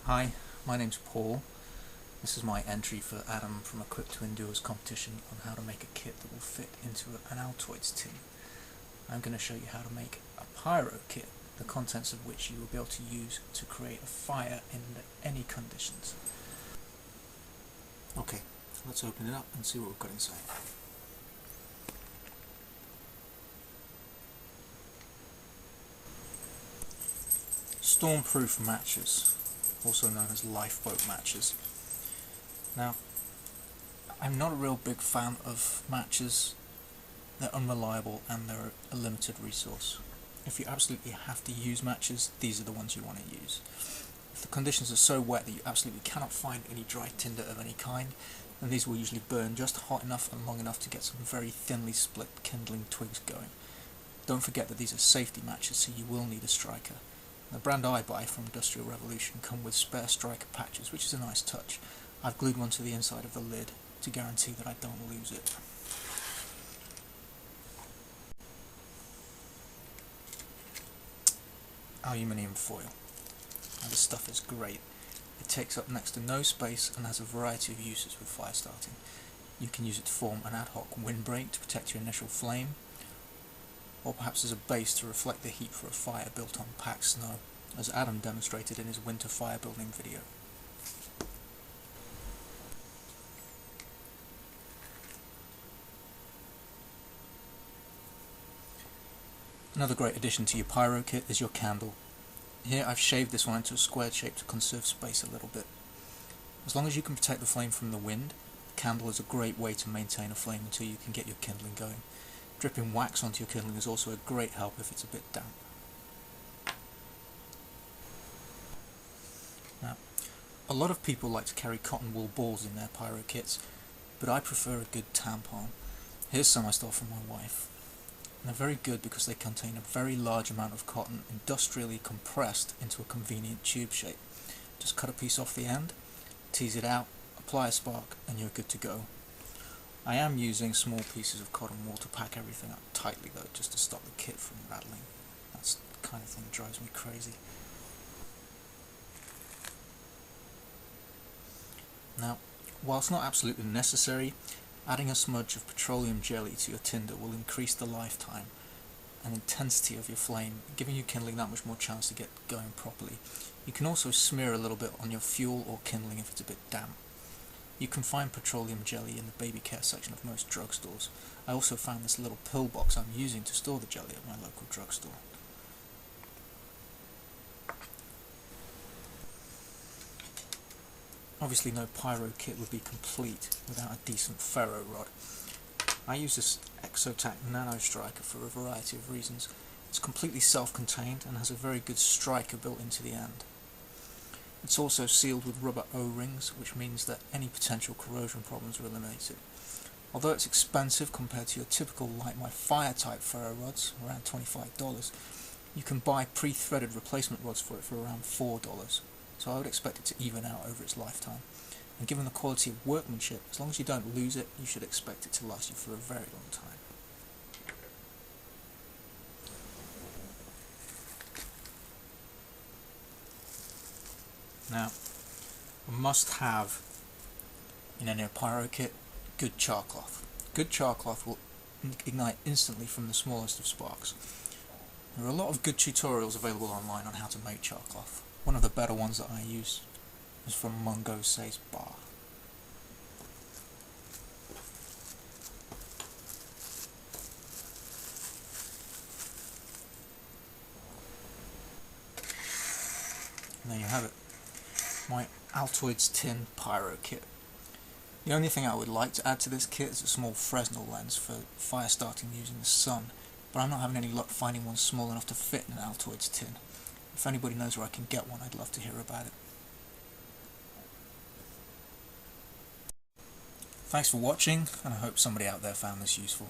Hi, my name's Paul. This is my entry for Adam from Equipped to Endure's competition on how to make a kit that will fit into an Altoids tin. I'm going to show you how to make a pyro kit, the contents of which you will be able to use to create a fire in any conditions. Okay, let's open it up and see what we've got inside. Stormproof matches, also known as lifeboat matches. Now, I'm not a real big fan of matches. They're unreliable and they're a limited resource. If you absolutely have to use matches, these are the ones you want to use. If the conditions are so wet that you absolutely cannot find any dry tinder of any kind, then these will usually burn just hot enough and long enough to get some very thinly split kindling twigs going. Don't forget that these are safety matches, so you will need a striker. The brand I buy from Industrial Revolution come with spare striker patches, which is a nice touch. I've glued one to the inside of the lid to guarantee that I don't lose it. Aluminium foil. Now this stuff is great. It takes up next to no space and has a variety of uses with fire starting. You can use it to form an ad hoc windbreak to protect your initial flame, or perhaps as a base to reflect the heat for a fire built on packed snow, as Adam demonstrated in his winter fire building video. Another great addition to your pyro kit is your candle. Here I've shaved this one into a squared shape to conserve space a little bit. As long as you can protect the flame from the wind, the candle is a great way to maintain a flame until you can get your kindling going. Dripping wax onto your kindling is also a great help if it's a bit damp. Now, a lot of people like to carry cotton wool balls in their pyro kits, but I prefer a good tampon. Here's some I stole from my wife. And they're very good because they contain a very large amount of cotton industrially compressed into a convenient tube shape. Just cut a piece off the end, tease it out, apply a spark, and you're good to go. I am using small pieces of cotton wool to pack everything up tightly though, just to stop the kit from rattling. That's the kind of thing that drives me crazy. Now, whilst not absolutely necessary, adding a smudge of petroleum jelly to your tinder will increase the lifetime and intensity of your flame, giving you kindling that much more chance to get going properly. You can also smear a little bit on your fuel or kindling if it's a bit damp. You can find petroleum jelly in the baby care section of most drugstores. I also found this little pill box I'm using to store the jelly at my local drugstore. Obviously no pyro kit would be complete without a decent ferro rod. I use this Exotac Nano Striker for a variety of reasons. It's completely self-contained and has a very good striker built into the end. It's also sealed with rubber O-rings, which means that any potential corrosion problems are eliminated. Although it's expensive compared to your typical Light My Fire type ferro rods, around $25, you can buy pre-threaded replacement rods for it for around $4. So I would expect it to even out over its lifetime. And given the quality of workmanship, as long as you don't lose it, you should expect it to last you for a very long time. Now, a must-have in any pyro kit, good char cloth. Good char cloth will ignite instantly from the smallest of sparks. There are a lot of good tutorials available online on how to make char cloth. One of the better ones that I use is from Mungo Says Bar. And there you have it, my Altoid Tin Pyro Kit. The only thing I would like to add to this kit is a small Fresnel lens for fire starting using the sun, but I'm not having any luck finding one small enough to fit in an Altoid tin. If anybody knows where I can get one, I'd love to hear about it. Thanks for watching, and I hope somebody out there found this useful.